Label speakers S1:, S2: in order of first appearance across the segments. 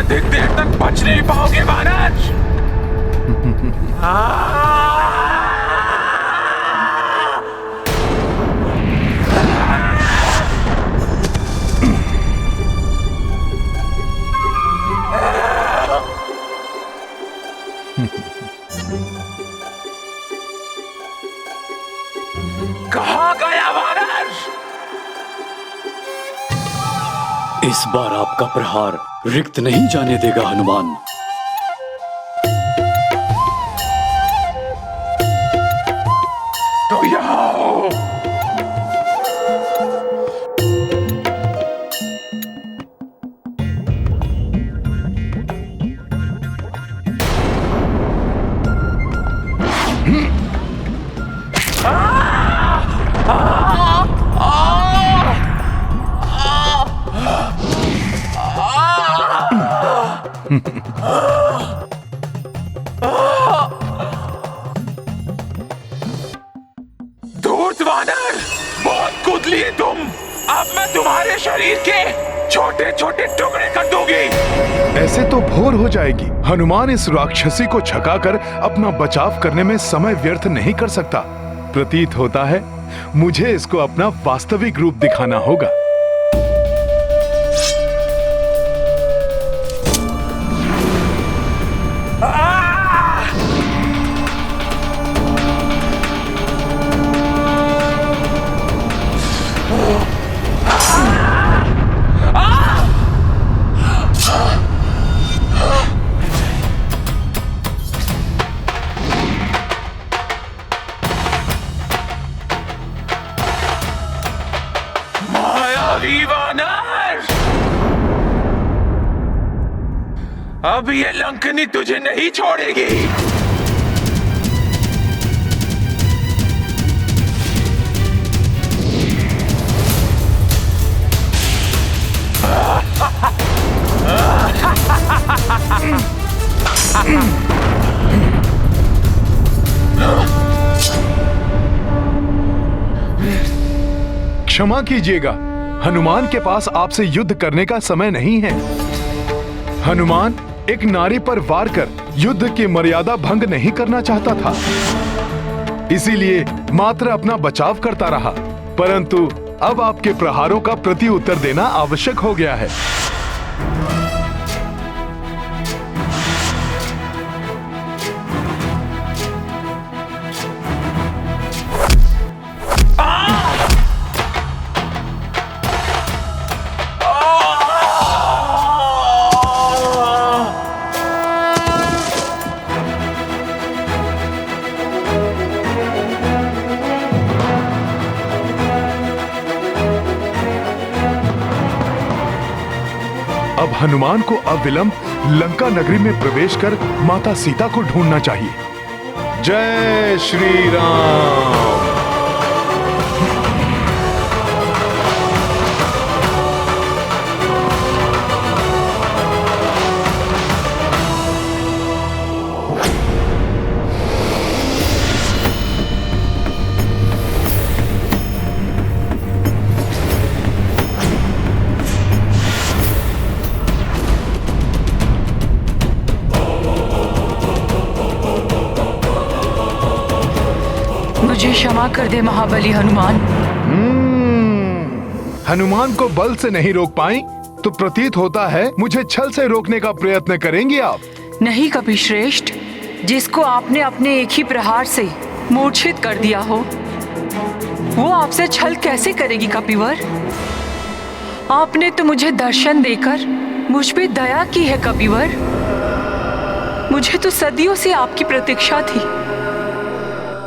S1: अधिक देर तक बच नहीं पाओगे वानर। कहाँ गया वानर?
S2: इस बार आपका प्रहार रिक्त नहीं जाने देगा हनुमान।
S1: तो यहाँ हो। धूर्त वानर, बहुत कूद लिए तुम। अब मैं तुम्हारे शरीर के छोटे छोटे टुकड़े कर दूंगी।
S3: ऐसे तो भोर हो जाएगी। हनुमान इस राक्षसी को छकाकर अपना बचाव करने में समय व्यर्थ नहीं कर सकता। प्रतीत होता है मुझे इसको अपना वास्तविक रूप दिखाना होगा।
S1: अब ये लंकनी तुझे नहीं छोड़ेगी।
S3: क्षमा कीजिएगा, हनुमान के पास आपसे युद्ध करने का समय नहीं है। हनुमान एक नारी पर वार कर युद्ध की मर्यादा भंग नहीं करना चाहता था, इसीलिए मात्र अपना बचाव करता रहा। परंतु अब आपके प्रहारों का प्रति उत्तर देना आवश्यक हो गया है। अब हनुमान को अविलंब लंका नगरी में प्रवेश कर माता सीता को ढूंढना चाहिए। जय श्री राम।
S4: मुझे क्षमा कर दे महाबली हनुमान।
S3: हनुमान को बल से नहीं रोक पाई तो प्रतीत होता है मुझे छल से रोकने का प्रयत्न करेंगी आप।
S4: नहीं कपिश्रेष्ठ, जिसको आपने अपने एक ही प्रहार से मूर्छित कर दिया हो वो आपसे छल कैसे करेगी कपिवर? आपने तो मुझे दर्शन देकर मुझ पे दया की है कपिवर। मुझे तो सदियों से आपकी प्रतीक्षा थी।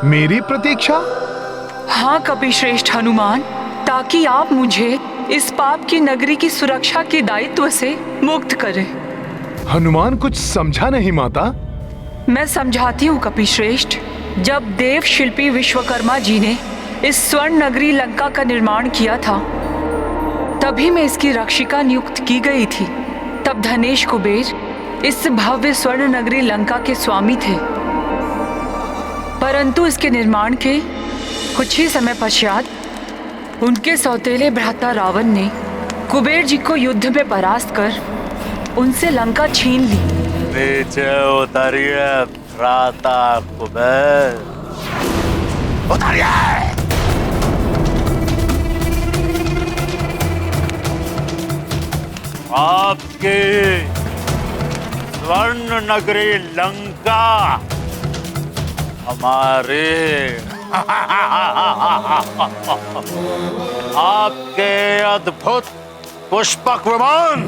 S3: मेरी प्रतीक्षा?
S4: हाँ कपिश्रेष्ठ हनुमान, ताकि आप मुझे इस पाप की नगरी की सुरक्षा के दायित्व से मुक्त करें।
S3: हनुमान कुछ समझा नहीं माता।
S4: मैं समझाती हूँ कपिश्रेष्ठ। जब देव शिल्पी विश्वकर्मा जी ने इस स्वर्ण नगरी लंका का निर्माण किया था तभी मैं इसकी रक्षिका नियुक्त की गई थी। तब धनेश कुबेर इस भव्य स्वर्ण नगरी लंका के स्वामी थे, परंतु इसके निर्माण के कुछ ही समय पश्चात उनके सौतेले भ्राता रावण ने कुबेर जी को युद्ध में परास्त कर उनसे लंका छीन ली।
S5: नीचे उतरिए भ्राता कुबेर, उतरिए। आपकी स्वर्ण नगरी लंका हमारे आपके अद्भुत पुष्पक विमान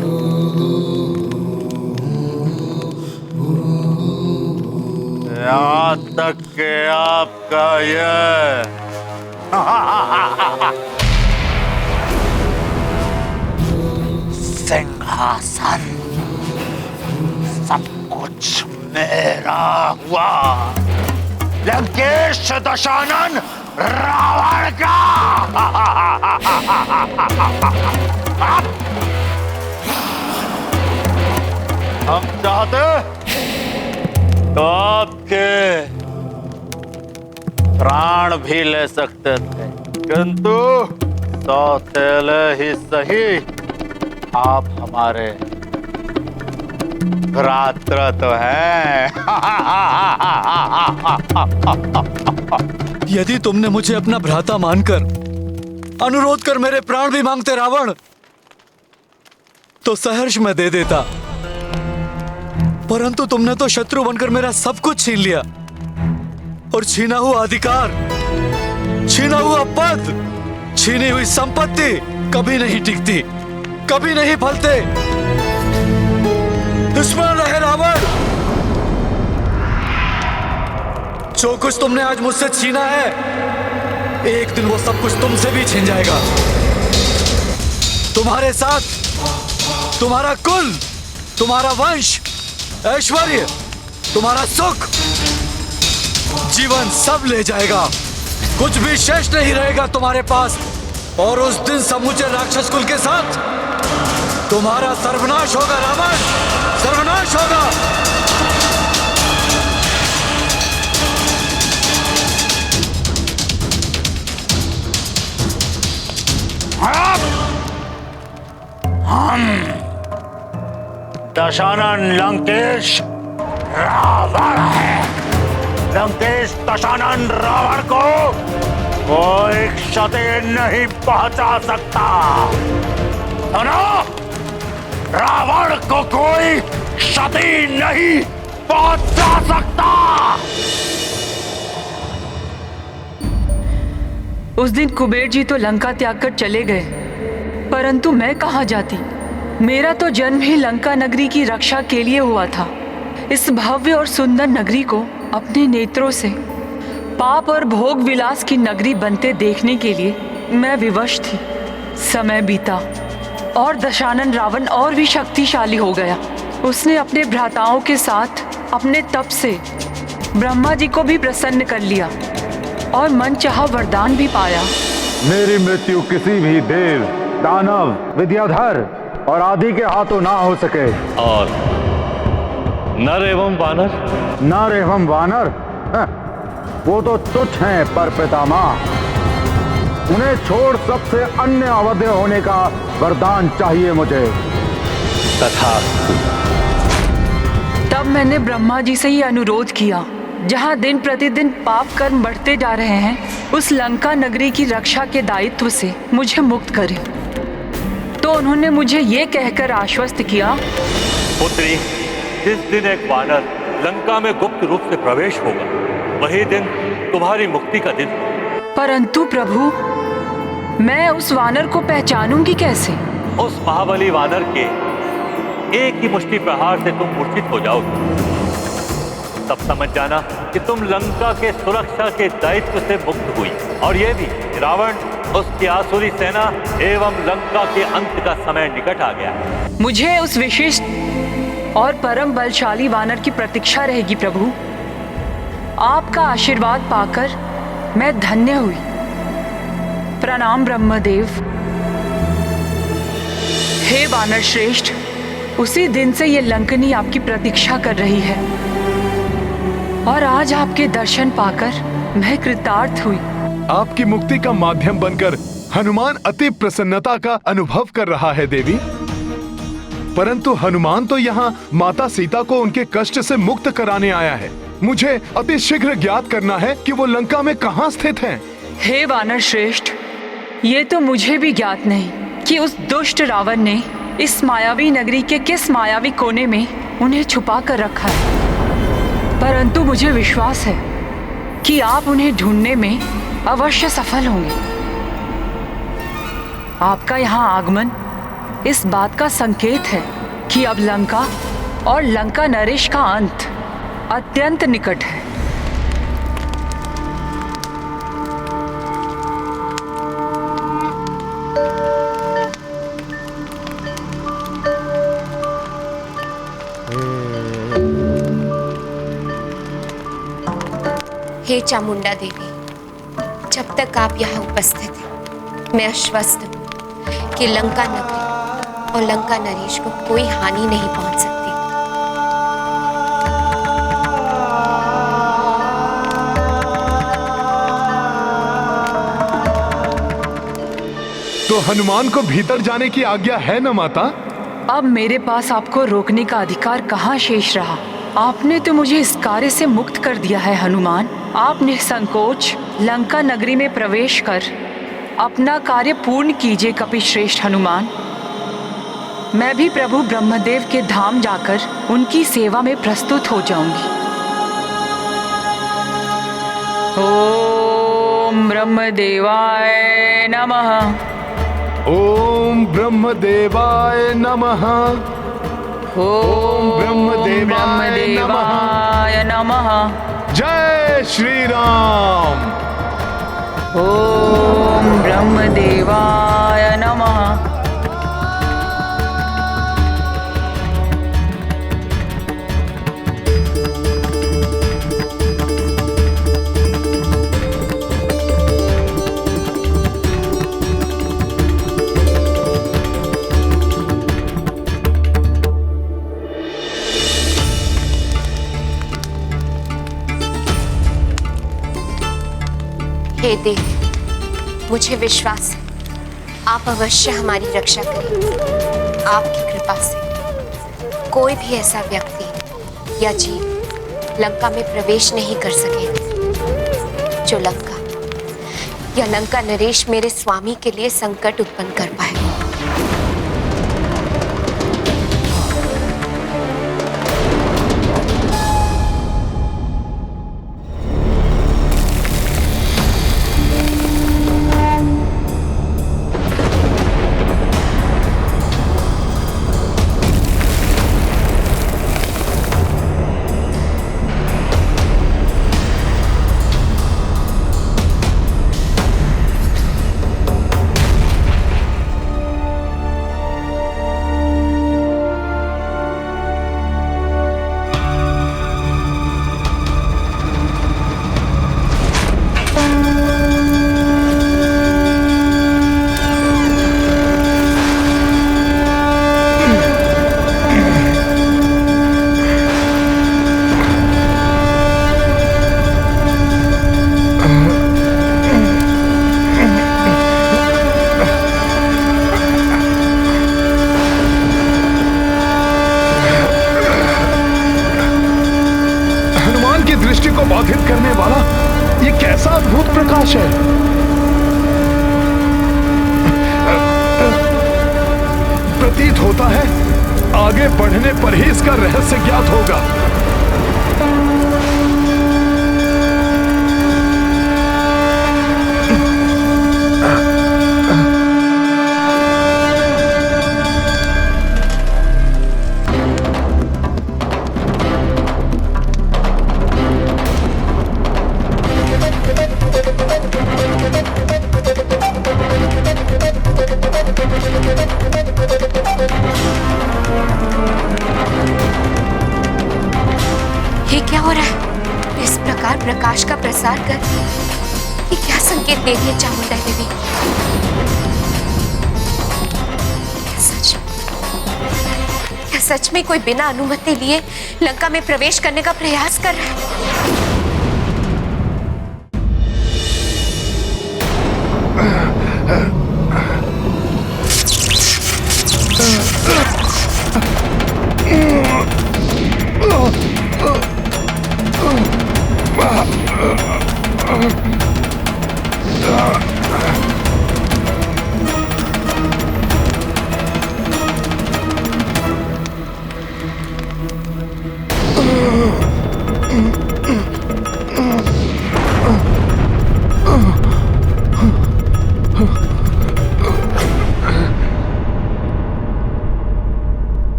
S5: यहाँ तक कि आपका यह सिंहासन सब कुछ मेरा हुआ, लंकेश दशानन रावण का। हम चाहते तो आपके प्राण भी ले सकते थे, किंतु सौतेले ही सही आप हमारे भ्रात्र तो हैं।
S2: यदि तुमने मुझे अपना भ्राता मानकर अनुरोध कर मेरे प्राण भी मांगते रावण, तो सहर्ष मैं दे देता, परंतु तुमने तो शत्रु बनकर मेरा सब कुछ छीन लिया, और छीना हुआ अधिकार, छीना हुआ पद, छीनी हुई संपत्ति कभी नहीं टिकती, कभी नहीं फलते। दुश्मन रहे रावण, जो कुछ तुमने आज मुझसे छीना है, एक दिन वो सब कुछ तुमसे भी छीन जाएगा। तुम्हारे साथ तुम्हारा कुल, तुम्हारा वंश, ऐश्वर्य, तुम्हारा सुख, जीवन सब ले जाएगा, कुछ भी शेष नहीं रहेगा तुम्हारे पास। और उस दिन समूचे राक्षस कुल के साथ तुम्हारा सर्वनाश होगा रावण, सर्वनाश होगा।
S5: हम दशानन लंकेश रावण है। लंकेश दशानन रावण को कोई क्षति नहीं पहुंचा सकता। सुनो, रावण को कोई क्षति नहीं पहुंचा सकता।
S4: उस दिन कुबेर जी तो लंका त्याग कर चले गए, परंतु मैं कहाँ जाती। मेरा तो जन्म ही लंका नगरी की रक्षा के लिए हुआ था। इस भव्य और सुंदर नगरी को अपने नेत्रों से पाप और भोग विलास की नगरी बनते देखने के लिए मैं विवश थी। समय बीता और दशानन रावण और भी शक्तिशाली हो गया। उसने अपने भ्राताओं के साथ अपने तप से ब्रह्मा जी को भी प्रसन्न कर लिया और मनचाहा वरदान भी पाया।
S6: मेरी मृत्यु किसी भी देव, दानव, विद्याधर और आदि के हाथों ना हो सके।
S7: और नर एवं वानर?
S6: नर एवं वानर वो तो तुच्छ हैं पर पितामह। उन्हें छोड़ सबसे अन्य अवध्य होने का वरदान चाहिए मुझे।
S7: तथास्तु।
S4: तब मैंने ब्रह्मा जी से ही अनुरोध किया, जहाँ दिन प्रतिदिन पाप कर्म बढ़ते जा रहे हैं, उस लंका नगरी की रक्षा के दायित्व से मुझे मुक्त करें। तो उन्होंने मुझे ये कहकर आश्वस्त किया,
S7: पुत्री, जिस दिन एक वानर लंका में गुप्त रूप से प्रवेश होगा, वही दिन तुम्हारी मुक्ति का दिन।
S4: परंतु प्रभु, मैं उस वानर को पहचानूंगी कैसे?
S7: उस महाबली वानर के एक ही मुष्टि प्रहार से तुम मूर्छित हो जाओगे। तब समझ जाना कि तुम लंका के सुरक्षा के दायित्व से मुक्त हुई। और ये भी रावण, उसकी आसुरी सेना एवं लंका के अंत का समय निकट आ गया है।
S4: मुझे उस विशिष्ट और परम बलशाली वानर की प्रतीक्षा रहेगी प्रभु। आपका आशीर्वाद पाकर मैं धन्य हुई। प्रणाम ब्रह्मदेव। हे वानर श्रेष्ठ, उसी दिन से ये लंकनी आपकी प्रतीक्षा कर रही है और आज आपके दर्शन पाकर मैं कृतार्थ हुई।
S3: आपकी मुक्ति का माध्यम बनकर हनुमान अति प्रसन्नता का अनुभव कर रहा है देवी। परंतु हनुमान तो यहाँ माता सीता को उनके कष्ट से मुक्त कराने आया है। मुझे अति शीघ्र ज्ञात करना है कि वो लंका में कहाँ स्थित हैं।
S4: हे वानर श्रेष्ठ, ये तो मुझे भी ज्ञात नहीं कि उस दुष्ट रावण ने इस मायावी नगरी के किस मायावी कोने में उन्हें छुपा कर रखा है, परंतु मुझे विश्वास है कि आप उन्हें ढूंढने में अवश्य सफल होंगे। आपका यहाँ आगमन इस बात का संकेत है कि अब लंका और लंका नरेश का अंत अत्यंत निकट है।
S8: हे चामुंडा देवी, जब तक आप यहाँ उपस्थित हैं, मैं आश्वस्त हूँ कि लंका नगरी और लंका नरेश को कोई हानि नहीं पहुँच सकती।
S3: तो हनुमान को भीतर जाने की आज्ञा है न माता?
S4: अब मेरे पास आपको रोकने का अधिकार कहाँ शेष रहा। आपने तो मुझे इस कार्य से मुक्त कर दिया है हनुमान। आप निसंकोच लंका नगरी में प्रवेश कर अपना कार्य पूर्ण कीजिए कपिश्रेष्ठ हनुमान। मैं भी प्रभु ब्रह्मदेव के धाम जाकर उनकी सेवा में प्रस्तुत हो जाऊंगी। ओम ब्रह्मदेवाय नमः।
S3: ओम ब्रह्मदेवाय नमः।
S4: ओम ब्रह्मदेवाय नमः।
S3: जय श्री राम।
S4: ओम ब्रह्मदेवाय नमः।
S8: हे देवी, मुझे विश्वास है आप अवश्य हमारी रक्षा करेंगे। आपकी कृपा से कोई भी ऐसा व्यक्ति या जीव लंका में प्रवेश नहीं कर सकेगा जो लंका या लंका नरेश मेरे स्वामी के लिए संकट उत्पन्न कर पाए।
S3: दृष्टि को बाधित करने वाला ये कैसा अद्भुत प्रकाश है। प्रतीत होता है आगे बढ़ने पर ही इसका रहस्य ज्ञात होगा।
S8: ये क्या हो रहा है? इस प्रकार प्रकाश का प्रसार कर ये क्या संकेत दे रही है चामुंडा देवी? क्या सच में कोई बिना अनुमति लिए लंका में प्रवेश करने का प्रयास कर रहा है?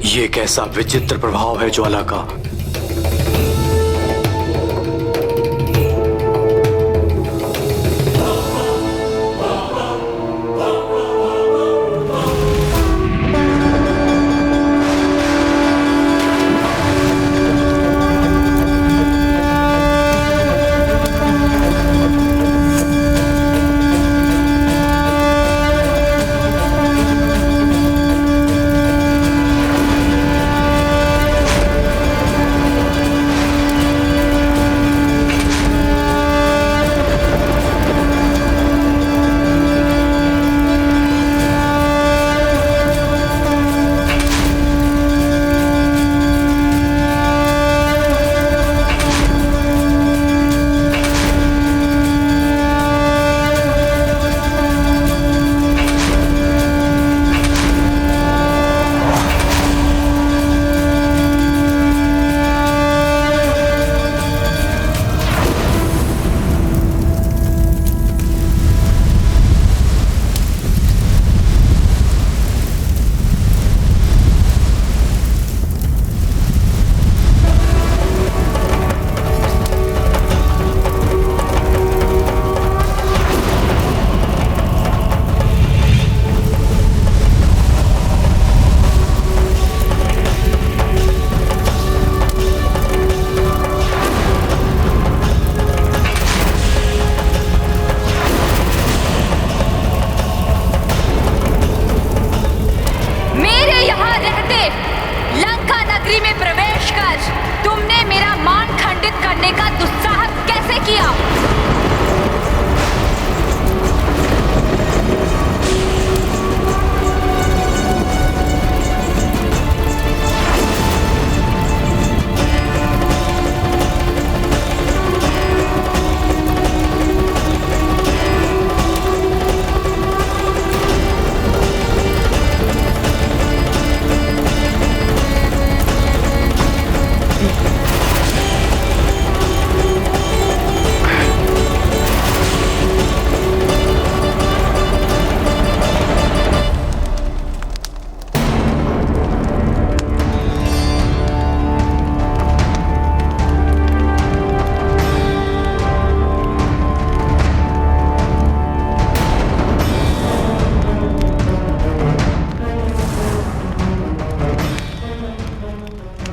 S2: ये कैसा विचित्र प्रभाव है ज्वाला का।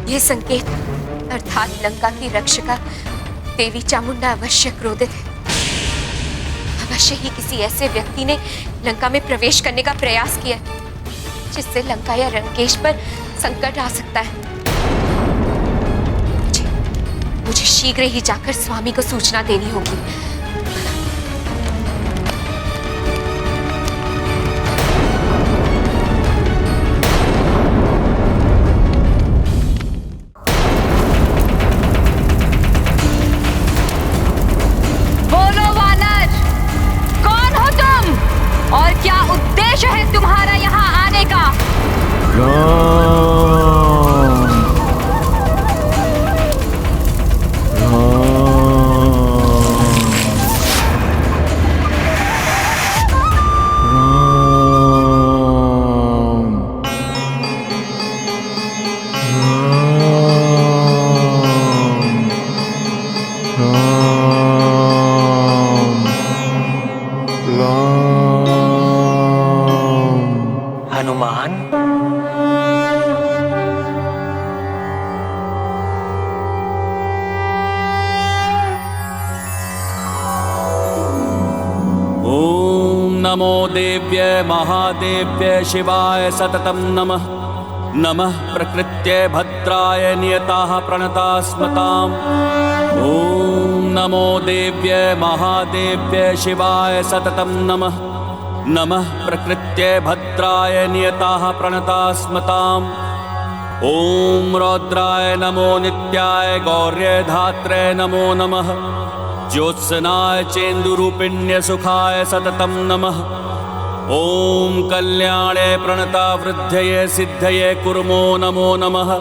S8: यह संकेत अर्थात लंका की रक्षिका देवी चामुंडा अवश्य क्रोधित है। अवश्य ही किसी ऐसे व्यक्ति ने लंका में प्रवेश करने का प्रयास किया जिससे लंका या लंकेश पर संकट आ सकता है। मुझे शीघ्र ही जाकर स्वामी को सूचना देनी होगी।
S4: और क्या उद्देश्य है तुम्हारा यहाँ आने का?
S2: हनुमान,
S9: ओम नमो देव्य महादेव्य शिवाय सततं नमः। नमः प्रकृत्यै भद्राय नियताः प्रणतास्मताम्। ओम नमो देव्य महादेव्य शिवाय सततं नमः। नमः प्रकृत्यै भद्राय नियताः प्रणतास्मताम्। ॐ रौद्राय नमो नित्याय गौर्य धात्रे नमो नमः ज्योत्सनाय चेन्दुरूपिण्य सुखाय सततं नमः ॐ कल्याणे प्रणता वृद्धये सिद्धये कुर्मो नमो नमः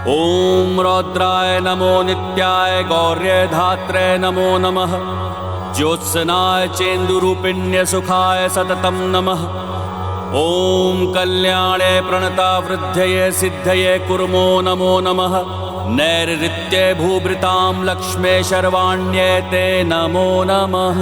S9: ॐ रौद्राय नमो नित्याय गौर्य धात्रे नमो नमः ज्योत्सनाय चेन्दुरूपिण्य सुखाय सततं नमः ॐ कल्याणे प्रणता वृद्धये सिद्धये कुर्मो नमो नमः नैरृत्ये भूभृतां लक्ष्मे शर्वाण्ये ते नमो नमः।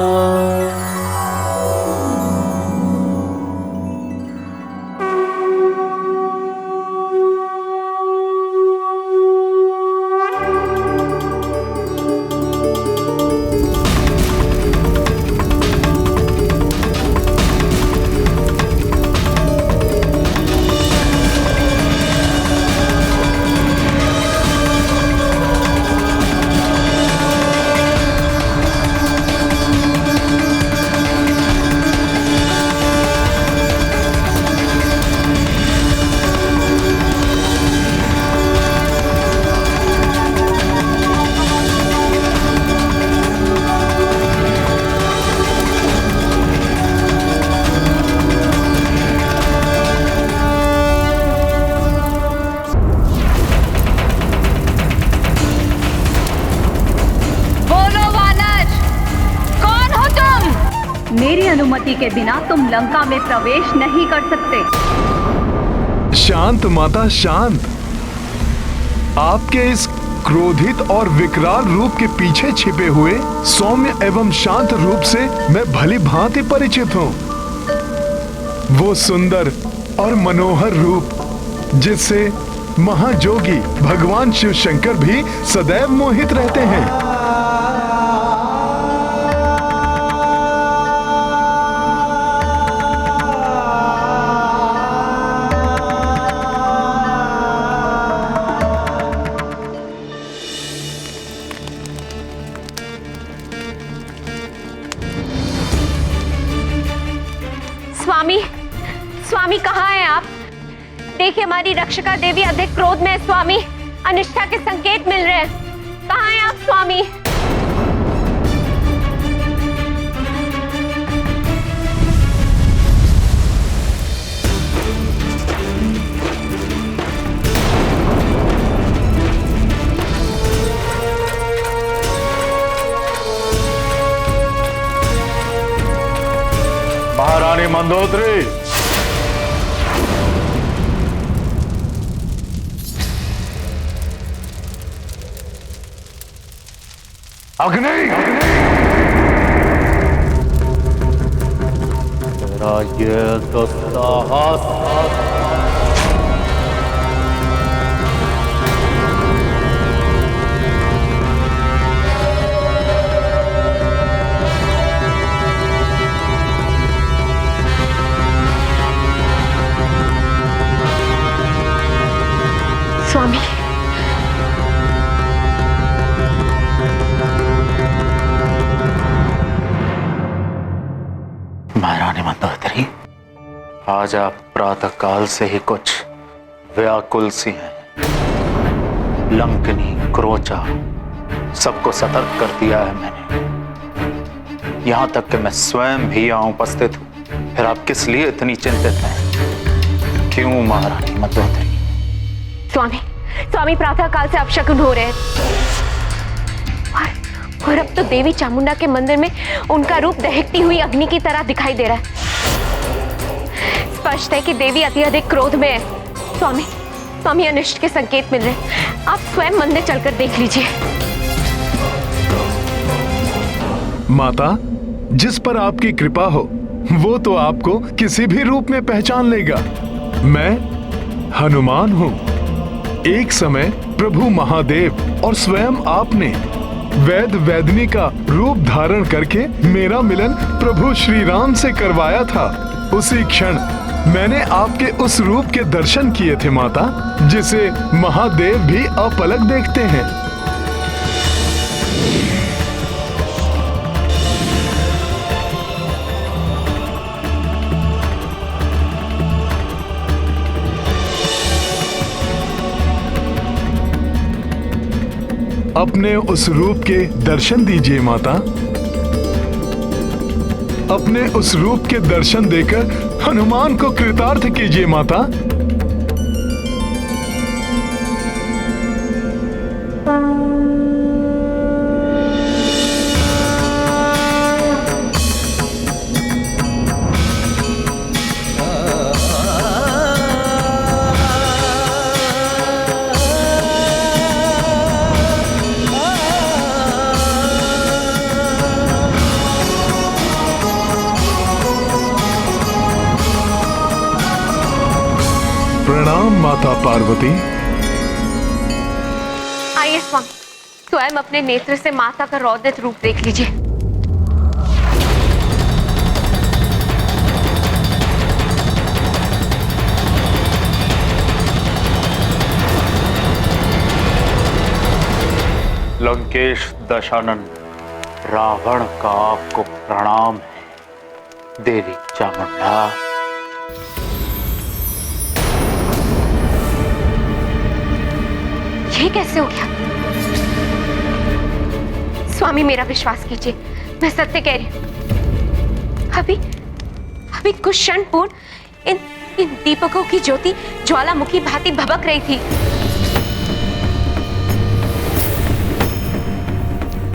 S10: मेरी अनुमति के बिना तुम लंका में प्रवेश नहीं कर सकते।
S3: शांत माता शांत। आपके इस क्रोधित और विकराल रूप के पीछे छिपे हुए सौम्य एवं शांत रूप से मैं भली भांति परिचित हूँ। वो सुंदर और मनोहर रूप जिससे महाजोगी भगवान शिव शंकर भी सदैव मोहित रहते हैं।
S8: स्वामी कहाँ हैं आप? देखिए हमारी रक्षिका देवी अधिक क्रोध में है स्वामी, अनिष्टा के संकेत मिल रहे हैं। कहाँ हैं आप स्वामी?
S5: महारानी मंदोदरी, अग्नि, तेरा ये दुस्साहस
S8: स्वामी,
S11: महारानी मंदोदरी, आज आप प्रातः काल से ही कुछ व्याकुल सी हैं। लंकनी, क्रोचा सबको सतर्क कर दिया है मैंने। यहां तक कि मैं स्वयं भी यहां उपस्थित हूं। फिर आप किस लिए इतनी चिंतित हैं? क्यों महारानी मंदोदरी?
S8: स्वामी प्रातः काल से अपशकुन हो रहे हैं और अब तो देवी चामुंडा के मंदिर में उनका रूप दहकती हुई अग्नि की तरह दिखाई दे रहा है। स्पष्ट है कि देवी अत्यधिक क्रोध में है। स्वामी अनिष्ट के संकेत मिल रहे हैं। आप स्वयं मंदिर चलकर देख लीजिए।
S3: माता, जिस पर आपकी कृपा हो वो तो आपको किसी भी रूप में पहचान लेगा। मैं हनुमान हूँ। एक समय प्रभु महादेव और स्वयं आपने वैद वैदनी का रूप धारण करके मेरा मिलन प्रभु श्री राम से करवाया था। उसी क्षण मैंने आपके उस रूप के दर्शन किए थे माता, जिसे महादेव भी अपलक देखते हैं। अपने उस रूप के दर्शन दीजिए माता। अपने उस रूप के दर्शन देकर हनुमान को कृतार्थ कीजिए माता। प्रणाम माता पार्वती।
S8: आइए स्वामी, स्वयं अपने नेत्र से माता का रौद्र रूप देख लीजिए।
S11: लंकेश दशानन, रावण का आपको प्रणाम है देवी चामुंडा।
S8: ये कैसे हो गया? स्वामी मेरा विश्वास कीजिए, मैं सत्य कह रही हूं। अभी कुछ क्षण पूर्व इन दीपकों की ज्योति ज्वालामुखी भांति भभक रही थी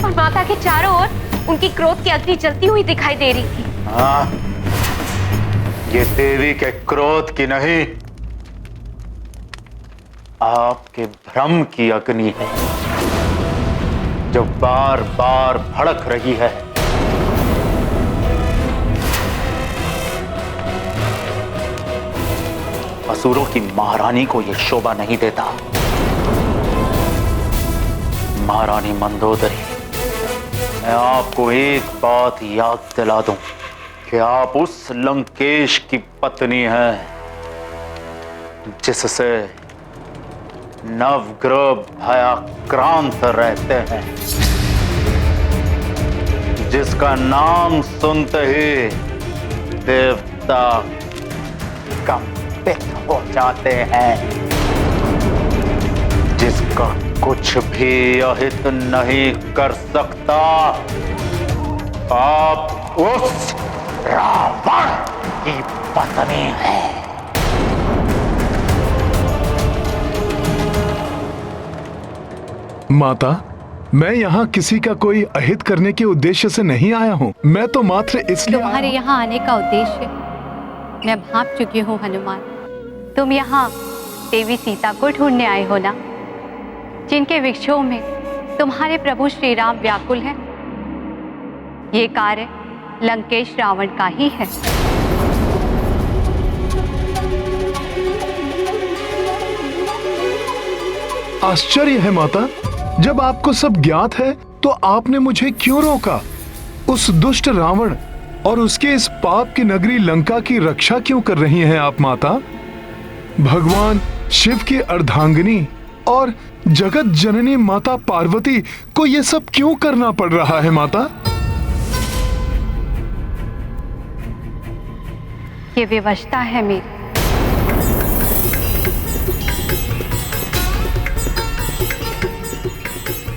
S8: और माता के चारों ओर उनकी क्रोध की अग्नि जलती हुई दिखाई दे रही थी।
S11: हाँ, ये देवी के क्रोध की नहीं, आपके भ्रम की अग्नि है जो बार बार भड़क रही है। असुरों की महारानी को यह शोभा नहीं देता। महारानी मंदोदरी, मैं आपको एक बात याद दिला दूं कि आप उस लंकेश की पत्नी हैं जिससे नवग्रह भयाक्रांत रहते हैं, जिसका नाम सुनते ही देवता कंपित हो जाते हैं, जिसका कुछ भी अहित नहीं कर सकता। आप उस रावण की पत्नी हैं।
S3: माता, मैं यहाँ किसी का कोई अहित करने के उद्देश्य से नहीं आया हूँ। मैं तो मात्र इसलिए
S10: तुम्हारे यहाँ आने का उद्देश्य मैं भांप चुकी हूँ हनुमान। तुम यहाँ देवी सीता को ढूंढने आए हो ना, जिनके विक्षोभ में तुम्हारे प्रभु श्री राम व्याकुल हैं। ये कार्य लंकेश रावण का ही है।
S3: आश्चर्य है माता, जब आपको सब ज्ञात है तो आपने मुझे क्यों रोका? उस दुष्ट रावण और उसके इस पाप की नगरी लंका की रक्षा क्यों कर रही हैं आप माता? भगवान शिव की अर्धांगिनी और जगत जननी माता पार्वती को यह सब क्यों करना पड़ रहा है माता?
S10: ये विवशता है मेरी।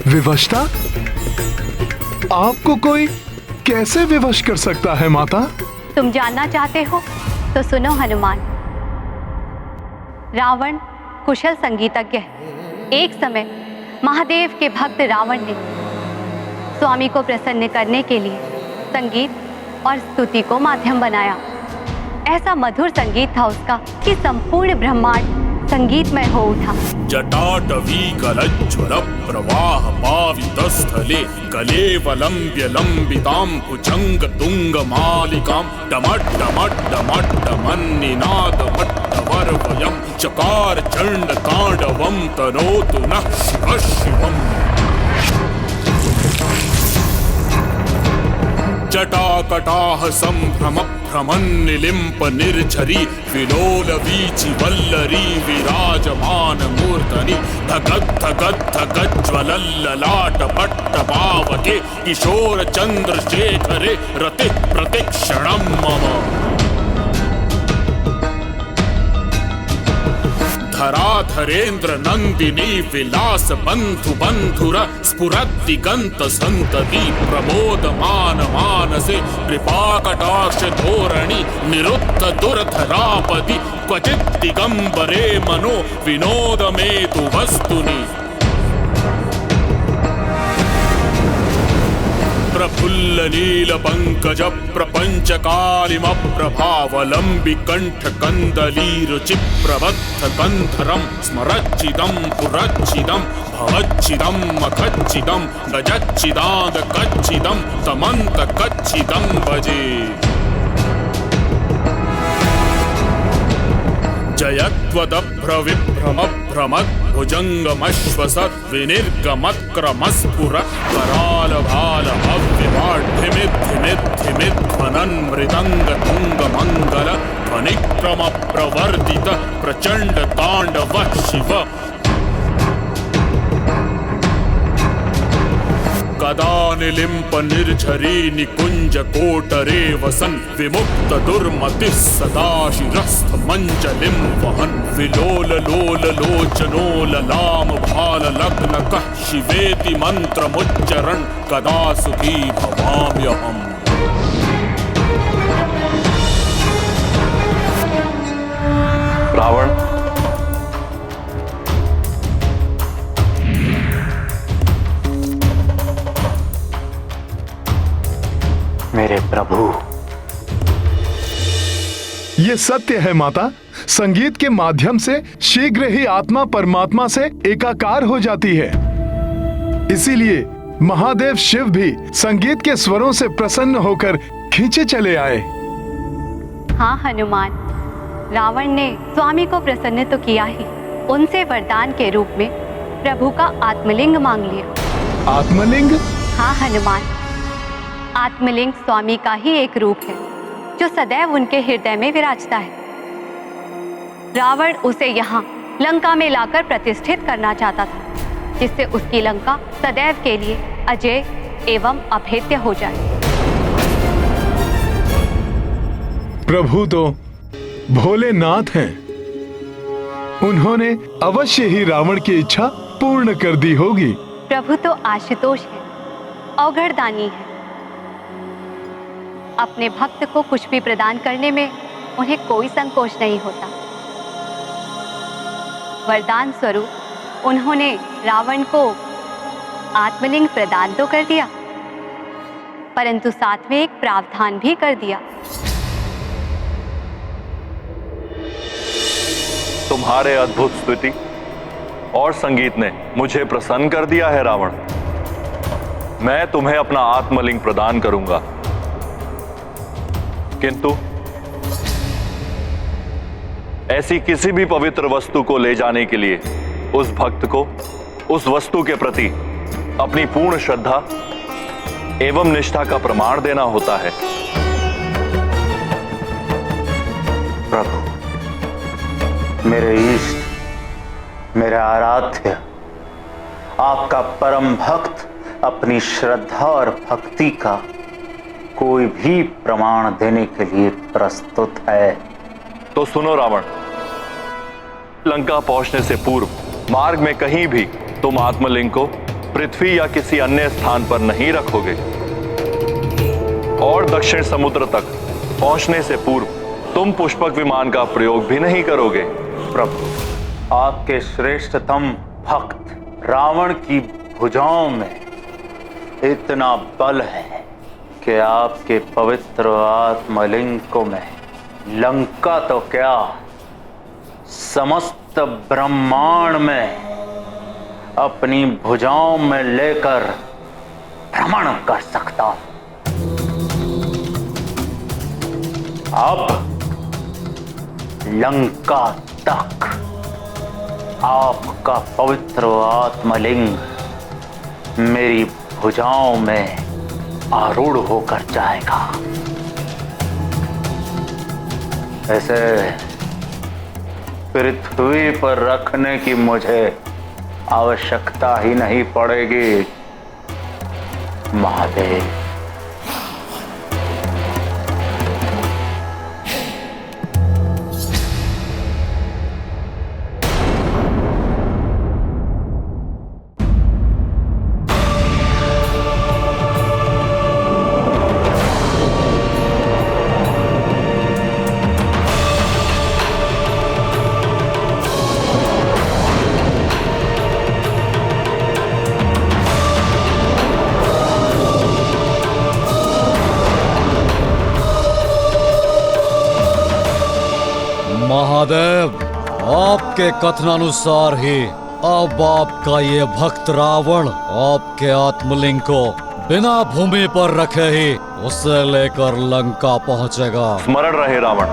S3: विवशता? आपको कोई कैसे विवश कर सकता है माता?
S10: तुम जानना चाहते हो तो सुनो हनुमान। रावण कुशल संगीतज्ञ है। एक समय महादेव के भक्त रावण ने स्वामी को प्रसन्न करने के लिए संगीत और स्तुति को माध्यम बनाया। ऐसा मधुर संगीत था उसका कि संपूर्ण ब्रह्मांड संगीतमय हो उठा।
S9: जटाटवी कलज्ज्वल प्रवाह पावितस्थले कलेवलंब्य लंबितां भुजंग तुंग मालिकां डमट डमट डमट डमन्निनाद मट्टवर्वयं चकार चंड तांडवं तनोतु नः शिवः शिवम्। जटाकटाह संभ्रम भ्रमन्निलिम्प निर्झरी विलोल वीचि वल्लरी विराजमान मूर्धनि धगद् धगद् धगज्ज्वलल्ललाट पट्टपावके किशोर चंद्रशेखरे रति प्रतिक्षणं मम। धराधरेन्द्र नंदिनी विलास बंधु बंधुर स्फुरत् दिगंत संतति प्रमोदमान मानसे कृपा कटाक्ष धोरणि निरुद्ध दुर्धरापदि क्वचित् दिगंबरे मनो विनोदमेतु वस्तुनि प्रफुल्ल नील पंकज प्रपंच कालिम प्रभावलंबि कंठ कंदली रुचि प्रबद्ध कंधरम स्मरच्चिदम पुरच्चिदम भवच्चिदम मखच्चिदम गजच्चिदाद कच्चिदम तमंत कच्चिदम भजे जयत्वदभ्रविभ्रमभ्रमद् भुजङ्गमश्वसत् विनिर्गमत्क्रमस्फुरत् करालभालभव्यवाढ्यमिद्धिमिद्धिमिध्वनन् मृदङ्गतुङ्गमङ्गल ध्वनिक्रमप्रवर्धित प्रचण्ड ताण्डवः शिव कदा निलिम्प निर्झरी निकुंज कोटरे वसन् विमुक्त दुर्मतिः सदा शिरस्थ मंजलिं वहन् विलोल लोल लोचनो ललाम भाल लग्न कः शिवेति मंत्रमुच्चरन् कदा सुखी भवाम्यहम्।
S5: रावण,
S11: मेरे प्रभु,
S3: ये सत्य है माता। संगीत के माध्यम से शीघ्र ही आत्मा परमात्मा से एकाकार हो जाती है। इसीलिए महादेव शिव भी संगीत के स्वरों से प्रसन्न होकर खींचे चले आए।
S10: हाँ हनुमान, रावण ने स्वामी को प्रसन्न तो किया ही, उनसे वरदान के रूप में प्रभु का आत्मलिंग मांग लिया।
S3: आत्मलिंग?
S10: हाँ हनुमान, आत्मलिंग स्वामी का ही एक रूप है जो सदैव उनके हृदय में विराजता है। रावण उसे यहाँ लंका में लाकर प्रतिष्ठित करना चाहता था, जिससे उसकी लंका सदैव के लिए अजय एवं अभेद्य हो जाए।
S3: प्रभु तो भोलेनाथ हैं। उन्होंने अवश्य ही रावण की इच्छा पूर्ण कर दी होगी।
S10: प्रभु तो आशुतोष है, अवघड़दानी है। अपने भक्त को कुछ भी प्रदान करने में उन्हें कोई संकोच नहीं होता। वरदान स्वरूप उन्होंने रावण को आत्मलिंग प्रदान तो कर दिया, परंतु साथ में एक प्रावधान भी कर दिया।
S5: तुम्हारे अद्भुत स्तुति और संगीत ने मुझे प्रसन्न कर दिया है रावण। मैं तुम्हें अपना आत्मलिंग प्रदान करूंगा, किंतु ऐसी किसी भी पवित्र वस्तु को ले जाने के लिए उस भक्त को उस वस्तु के प्रति अपनी पूर्ण श्रद्धा एवं निष्ठा का प्रमाण देना होता है।
S11: प्रभु, मेरे इष्ट, मेरे आराध्य, आपका परम भक्त अपनी श्रद्धा और भक्ति का कोई भी प्रमाण देने के लिए प्रस्तुत है।
S5: तो सुनो रावण, लंका पहुंचने से पूर्व मार्ग में कहीं भी तुम आत्मलिंग को पृथ्वी या किसी अन्य स्थान पर नहीं रखोगे और दक्षिण समुद्र तक पहुंचने से पूर्व तुम पुष्पक विमान का प्रयोग भी नहीं करोगे।
S11: प्रभु, आपके श्रेष्ठतम भक्त रावण की भुजाओं में इतना बल है कि आपके पवित्र आत्मलिंग को मैं लंका तो क्या समस्त ब्रह्मांड में अपनी भुजाओं में लेकर भ्रमण कर सकता हूं। अब लंका तक आपका पवित्र आत्मलिंग मेरी भुजाओं में आरूढ़ होकर जाएगा। ऐसे पृथ्वी पर रखने की मुझे आवश्यकता ही नहीं पड़ेगी महादेव।
S2: महादेव, आपके कथनानुसार ही अब आपका ये भक्त रावण आपके आत्मलिंग को बिना भूमि पर रखे ही उसे लेकर लंका पहुंचेगा।
S5: स्मरण रहे रावण,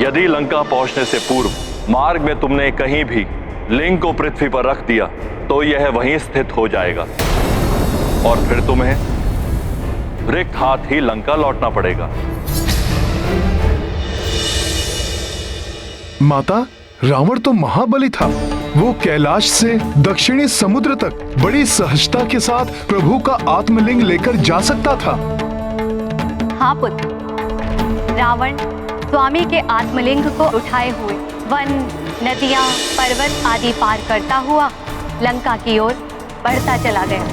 S5: यदि लंका पहुंचने से पूर्व मार्ग में तुमने कहीं भी लिंग को पृथ्वी पर रख दिया तो यह वहीं स्थित हो जाएगा और फिर तुम्हें रिक्त हाथ ही लंका लौटना पड़ेगा।
S3: माता, रावण तो महाबली था। वो कैलाश से दक्षिणी समुद्र तक बड़ी सहजता के साथ प्रभु का आत्मलिंग लेकर जा सकता था।
S10: हाँ पुत्र, रावण स्वामी के आत्मलिंग को उठाए हुए वन, नदियां, पर्वत आदि पार करता हुआ लंका की ओर बढ़ता चला गया।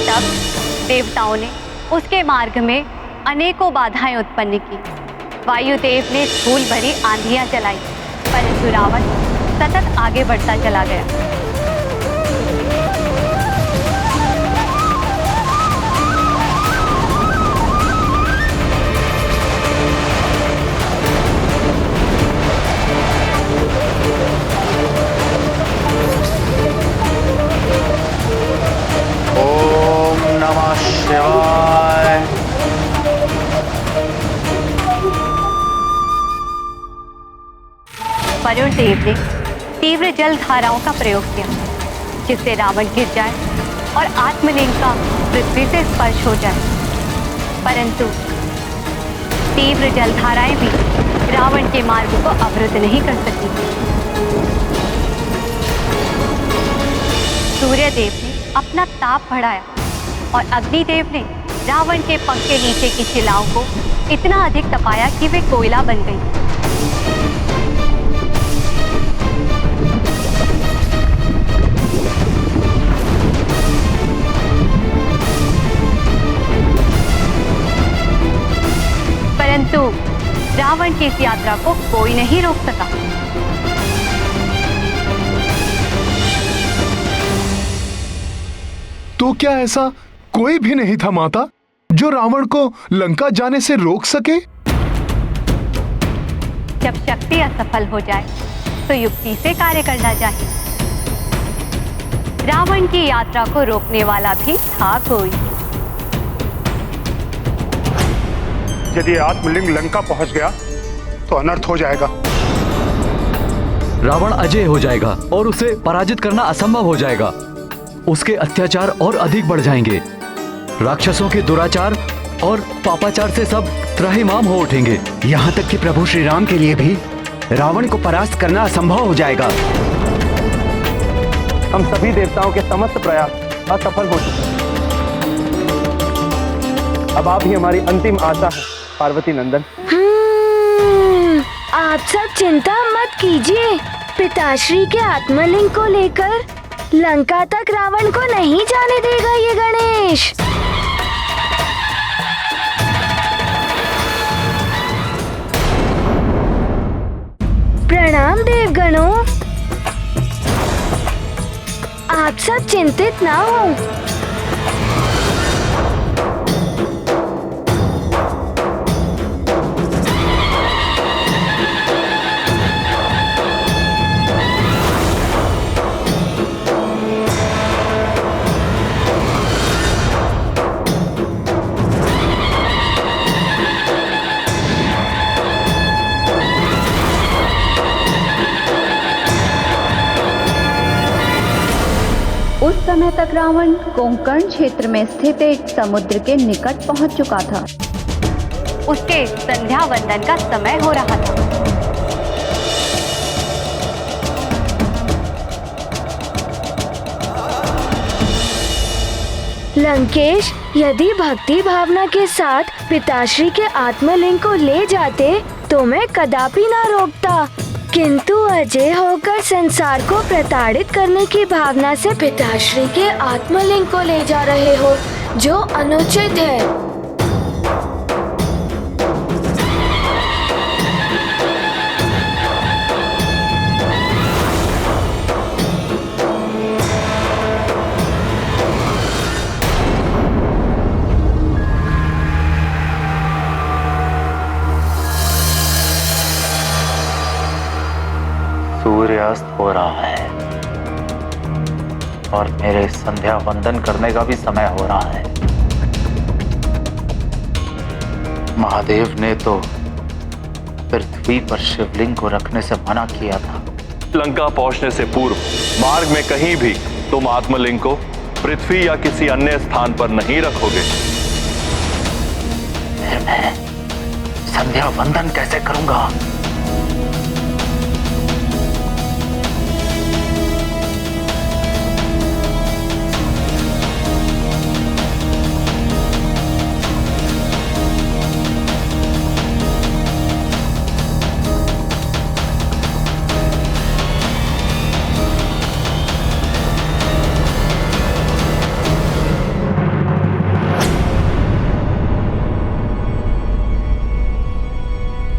S10: तब देवताओं ने उसके मार्ग में अनेकों बाधाएं उत्पन्न की। वायुदेव ने धूल भरी आंधियां चलाई, परंतु रावण सतत आगे बढ़ता चला गया।
S11: ओम नमः शिवाय।
S10: वरुण देव ने तीव्र जल धाराओं का प्रयोग किया, जिससे रावण गिर जाए और आत्मलिंग का पृथ्वी से स्पर्श हो जाए, परंतु तीव्र जल धाराएं भी रावण के मार्ग को अवरुद्ध नहीं कर सकी। सूर्यदेव ने अपना ताप बढ़ाया और अग्निदेव ने रावण के पंख के नीचे की शिलाओं को इतना अधिक तपाया कि वे कोयला बन गई। परंतु रावण की इस यात्रा को कोई नहीं रोक सका।
S3: तो क्या ऐसा कोई भी नहीं था माता, जो रावण को लंका जाने से रोक सके?
S10: जब शक्ति असफल हो जाए तो युक्ति से कार्य करना चाहिए। रावण की यात्रा को रोकने वाला भी था कोई।
S12: यदि आत्मलिंग लंका पहुंच गया तो अनर्थ हो जाएगा।
S2: रावण अजय हो जाएगा और उसे पराजित करना असंभव हो जाएगा। उसके अत्याचार और अधिक बढ़ जाएंगे। राक्षसों के दुराचार और पापाचार से सब त्राहिमाम हो उठेंगे।
S13: यहाँ तक कि प्रभु श्री राम के लिए भी रावण को परास्त करना असंभव हो जाएगा।
S14: हम सभी देवताओं के समस्त प्रयास असफल हो चुके हैं। अब आप ही हमारी अंतिम आशा है पार्वती नंदन।
S15: आप सब चिंता मत कीजिए। पिताश्री के आत्मलिंग को लेकर लंका तक रावण को नहीं जाने देगा ये गणेश। प्रणाम देवगणों। आप सब चिंतित ना हो।
S10: उस समय तक रावण कोंकण क्षेत्र में स्थित एक समुद्र के निकट पहुंच चुका था। उसके संध्या वंदन का समय हो रहा था।
S15: लंकेश, यदि भक्ति भावना के साथ पिताश्री के आत्मलिंग को ले जाते तो मैं कदापि ना रोकता, किंतु अजय होकर संसार को प्रताड़ित करने की भावना से पिताश्री के आत्मलिंग को ले जा रहे हो, जो अनुचित है।
S11: सूर्यास्त हो रहा है और मेरे संध्या वंदन करने का भी समय हो रहा है। महादेव ने तो पृथ्वी पर शिवलिंग को रखने से मना किया था।
S5: लंका पहुंचने से पूर्व मार्ग में कहीं भी तुम आत्मलिंग को पृथ्वी या किसी अन्य स्थान पर नहीं रखोगे।
S11: फिर मैं संध्या वंदन कैसे करूंगा?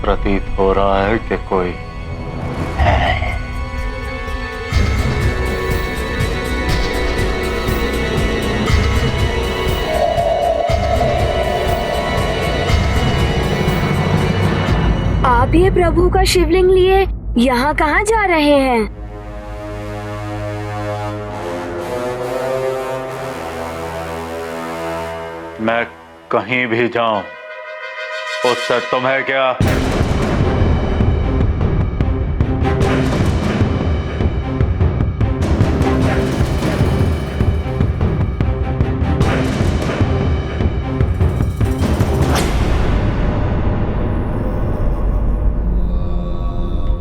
S11: प्रतीत हो रहा है कि कोई है।
S15: आप ये प्रभु का शिवलिंग लिए यहाँ कहाँ जा रहे हैं?
S11: मैं कहीं भी जाऊं उससे तुम्हें क्या?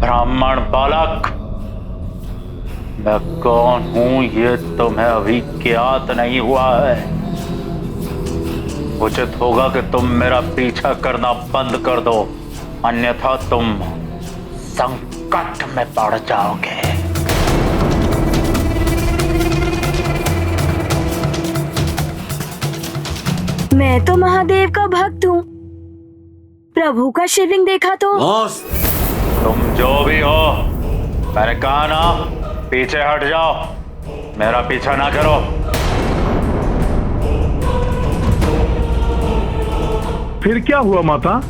S11: ब्राह्मण बालक, मैं कौन हूं ये तुम्हें अभी ज्ञात नहीं हुआ है। उचित होगा कि तुम मेरा पीछा करना बंद कर दो, अन्यथा तुम संकट में पड़ जाओगे।
S15: मैं तो महादेव का भक्त हूँ। प्रभु का शिवलिंग देखा तो
S11: तुम जो भी हो, मैंने कहा ना, पीछे हट जाओ, मेरा पीछा ना करो।
S3: फिर क्या हुआ माता?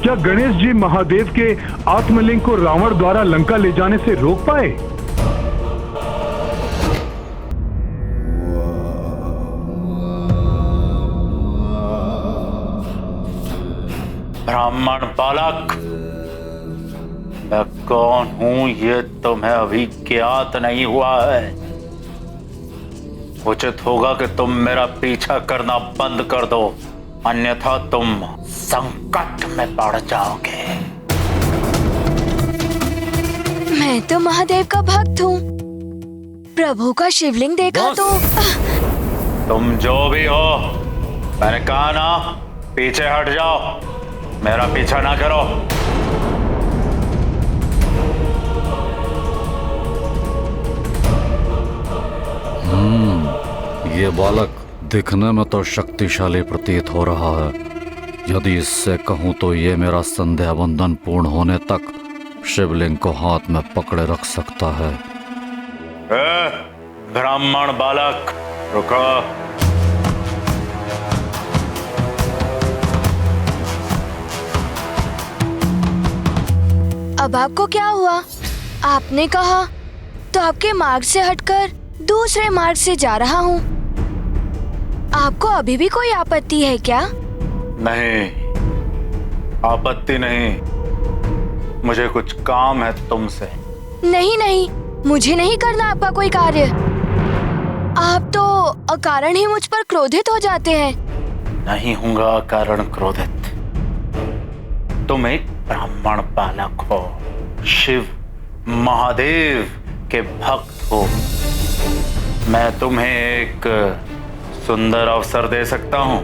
S3: क्या गणेश जी महादेव के आत्मलिंग को रावण द्वारा लंका ले जाने से रोक पाए?
S11: ब्राह्मण बालक, मैं कौन हूं ये तुम्हें अभी ज्ञात नहीं हुआ है। उचित होगा कि तुम मेरा पीछा करना बंद कर दो, अन्यथा तुम संकट में पड़ जाओगे।
S15: मैं तो महादेव का भक्त हूँ। प्रभु का शिवलिंग देखा तो
S11: तुम जो भी हो, मैंने कहा ना, पीछे हट जाओ, मेरा पीछा ना करो।
S2: ये बालक दिखने में तो शक्तिशाली प्रतीत हो रहा है। यदि इससे कहूं तो ये मेरा संध्या वंदन पूर्ण होने तक शिवलिंग को हाथ में पकड़े रख सकता है।
S11: ब्राह्मण बालक, रुको।
S15: अब आपको क्या हुआ? आपने कहा तो आपके मार्ग से हटकर दूसरे मार्ग से जा रहा हूँ। आपको अभी भी कोई आपत्ति है क्या?
S11: नहीं, आपत्ति नहीं। मुझे कुछ काम है तुमसे।
S15: नहीं नहीं, मुझे नहीं करना आपका कोई कार्य। आप तो अकारण ही मुझ पर क्रोधित हो जाते हैं।
S11: नहीं हूँगा अकारण क्रोधित। तुम एक ब्राह्मण बालक हो, शिव महादेव के भक्त हो। मैं तुम्हें एक सुंदर अवसर दे सकता हूँ।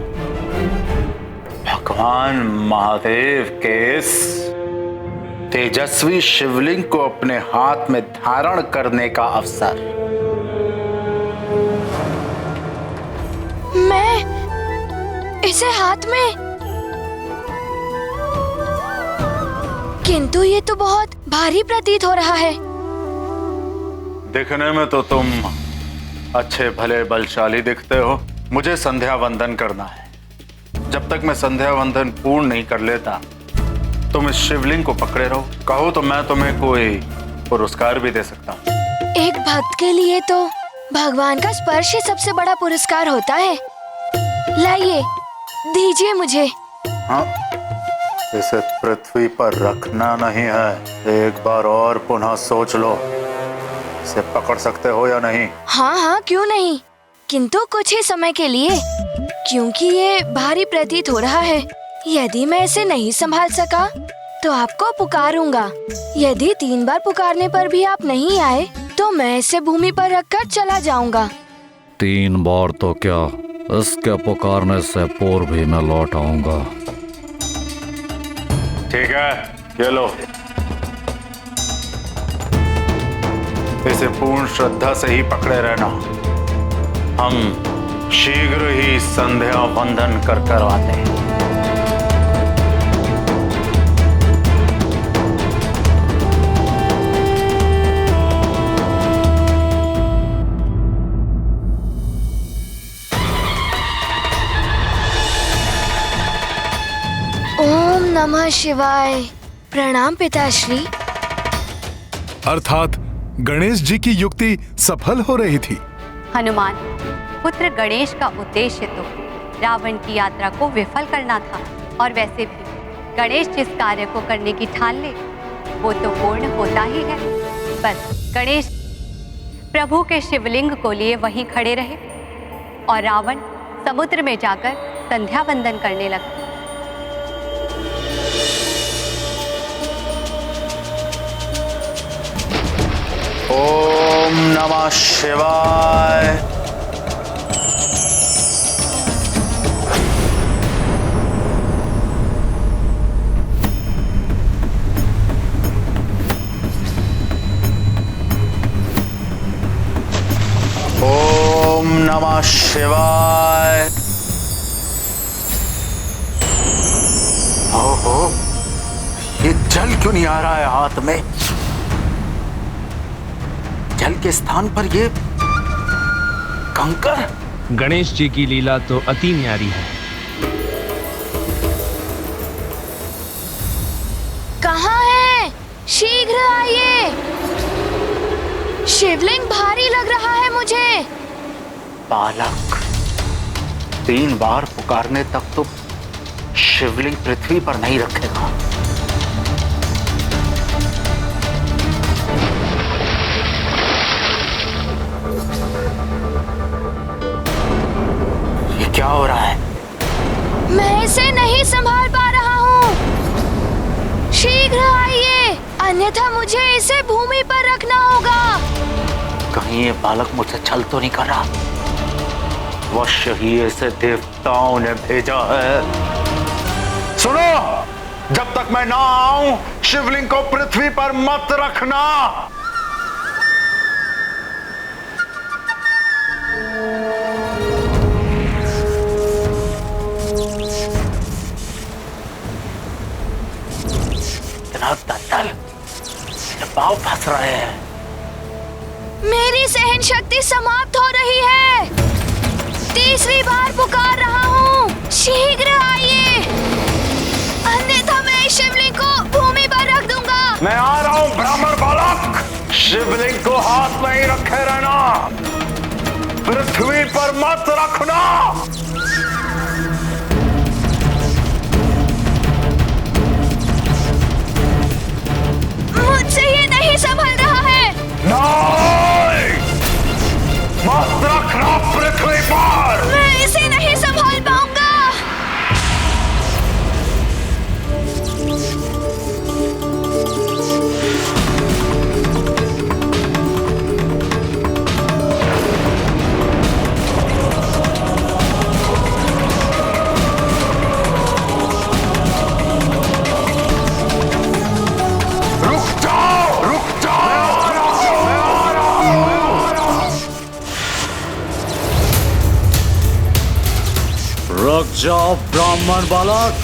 S11: भगवान महादेव के इस तेजस्वी शिवलिंग को अपने हाथ में धारण करने का अवसर।
S15: मैं इसे हाथ में? किंतु ये तो बहुत भारी प्रतीत हो रहा है।
S11: दिखने में तो तुम अच्छे भले बलशाली दिखते हो। मुझे संध्या वंदन करना है। जब तक मैं संध्या वंदन पूर्ण नहीं कर लेता, तुम इस शिवलिंग को पकड़े रहो। कहो तो मैं तुम्हें कोई पुरस्कार भी दे सकता हूँ।
S15: एक भक्त के लिए तो भगवान का स्पर्श ही सबसे बड़ा पुरस्कार होता है। लाइए, दीजिए मुझे।
S11: हाँ, इसे पृथ्वी पर रखना नहीं है। एक बार और पुनः सोच लो, इसे पकड़ सकते हो या नहीं?
S15: हाँ हाँ, क्यों नहीं, किंतु कुछ ही समय के लिए, क्योंकि ये भारी प्रतीत हो रहा है। यदि मैं इसे नहीं संभाल सका तो आपको पुकारूंगा। यदि 3 बार पुकारने पर भी आप नहीं आए तो मैं इसे भूमि पर रखकर चला जाऊंगा।
S2: 3 बार तो क्या, इसके पुकारने से पूर्व भी मैं लौट आऊंगा।
S11: ठीक है, ये लो। इसे पूर्ण श्रद्धा से ही पकड़े रहना। हम शीघ्र ही संध्या वंदन कर आते हैं।
S15: ओम नमः शिवाय। प्रणाम पिताश्री।
S3: अर्थात गणेश जी की युक्ति सफल हो रही थी।
S10: हनुमान, पुत्र गणेश का उद्देश्य तो रावण की यात्रा को विफल करना था, और वैसे भी गणेश जिस कार्य को करने की ठान ले वो तो पूर्ण होता ही है। बस गणेश प्रभु के शिवलिंग को लिए वहीं खड़े रहे और रावण समुद्र में जाकर संध्या वंदन करने लगा।
S11: ओम नमः शिवाय। ओम नमः शिवाय। ओहो, ये जल क्यों नहीं आ रहा है हाथ में? जल के स्थान पर ये कंकर।
S16: गणेश जी की लीला तो अति न्यारी है।
S15: कहाँ है? शीघ्र आइए। शिवलिंग भारी लग रहा है मुझे।
S11: बालक, 3 बार पुकारने तक तो शिवलिंग पृथ्वी पर नहीं रखेगा। ये क्या हो रहा है?
S15: मैं इसे नहीं संभाल पा रहा हूँ। शीघ्र आइए, अन्यथा मुझे इसे भूमि पर रखना होगा।
S11: कहीं ये बालक मुझसे छल तो नहीं कर रहा? अवश्य ही इसे देवताओं ने भेजा है। सुनो, जब तक मैं ना आऊं शिवलिंग को पृथ्वी पर मत रखना। पाँव फंस रहे हैं।
S15: मेरी सहन शक्ति समाप्त हो रही है। 3री बार पुकार रहा हूँ। शीघ्र आइए, अन्यथा मैं शिवलिंग को भूमि पर रख दूंगा।
S11: मैं आ रहा हूँ ब्राह्मण बालक। शिवलिंग को हाथ में ही रखे रहना, पृथ्वी पर मत रखना।
S15: मुझसे ये नहीं संभल रहा है।
S11: नहीं, मत रखना पृथ्वी पर।
S15: मैं इसे नहीं संभाल पाऊंगा।
S2: रुक जाओ ब्राह्मण बालक।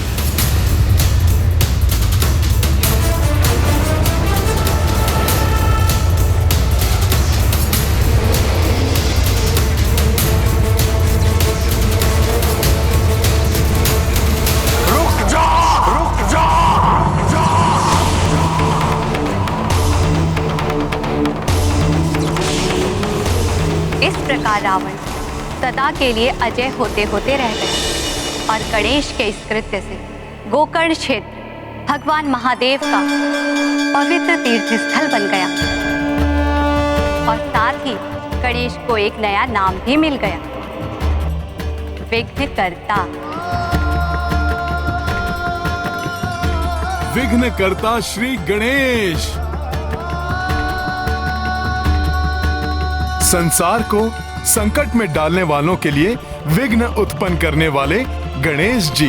S11: रुक जा।
S10: रावण सदा के लिए अजय होते होते रह गया और गणेश के इस कृत्य से गोकर्ण क्षेत्र भगवान महादेव का पवित्र तीर्थ स्थल बन गया और साथ ही गणेश को एक नया नाम भी मिल गया, विघ्नकर्ता।
S3: विघ्नकर्ता श्री गणेश। संसार को संकट में डालने वालों के लिए विघ्न उत्पन्न करने वाले गणेश जी।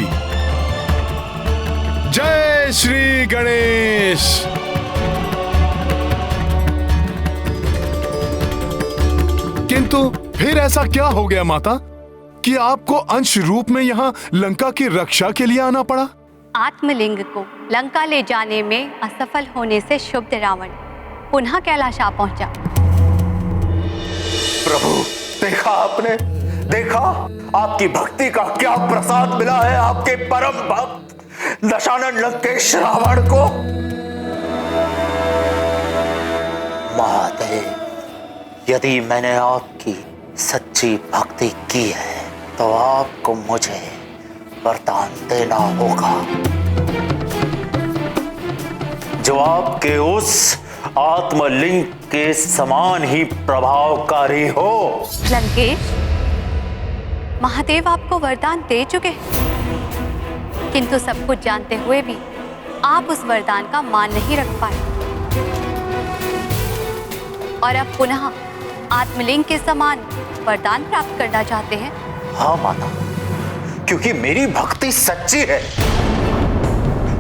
S3: जय श्री गणेश। किंतु फिर ऐसा क्या हो गया माता कि आपको अंश रूप में यहाँ लंका की रक्षा के लिए आना पड़ा?
S10: आत्मलिंग को लंका ले जाने में असफल होने से क्षुब्ध रावण पुनः कैलाश आ पहुंचा।
S11: प्रभु, देखा आपने, देखा आपकी भक्ति का क्या प्रसाद मिला है आपके परम भक्त दशानन लंकेश रावण को। महादेव, यदि मैंने आपकी सच्ची भक्ति की है तो आपको मुझे वरदान देना होगा जो आपके उस आत्मलिंग के समान ही प्रभावकारी हो।
S10: लंकेश, महादेव आपको वरदान दे चुके, किंतु सब कुछ जानते हुए भी आप उस वरदान का मान नहीं रख पाए और अब पुनः आत्मलिंग के समान वरदान प्राप्त करना चाहते हैं।
S11: हाँ माता, क्योंकि मेरी भक्ति सच्ची है।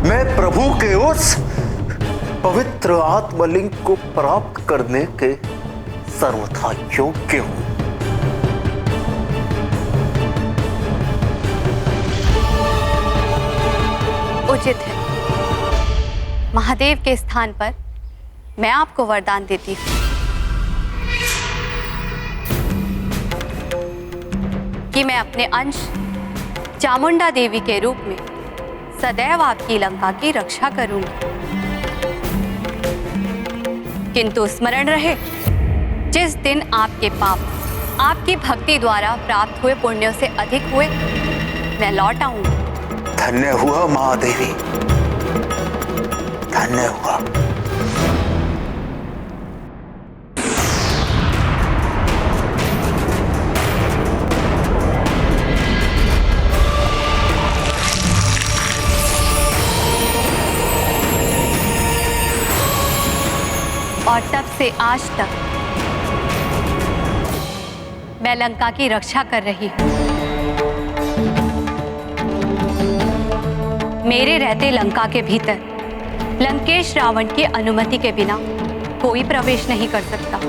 S11: मैं प्रभु के उस पवित्र आत्मलिंग को प्राप्त करने के सर्वथा योग्य हूं।
S10: उचित है, महादेव के स्थान पर मैं आपको वरदान देती हूँ कि मैं अपने अंश चामुंडा देवी के रूप में सदैव आपकी लंका की रक्षा करूंगी। किंतु स्मरण रहे, जिस दिन आपके पाप आपकी भक्ति द्वारा प्राप्त हुए पुण्यों से अधिक हुए, मैं लौट आऊंगी।
S11: धन्य हुआ महादेवी, धन्य हुआ।
S10: और तब से आज तक मैं लंका की रक्षा कर रही हूं। मेरे रहते लंका के भीतर लंकेश रावण की अनुमति के बिना कोई प्रवेश नहीं कर सकता।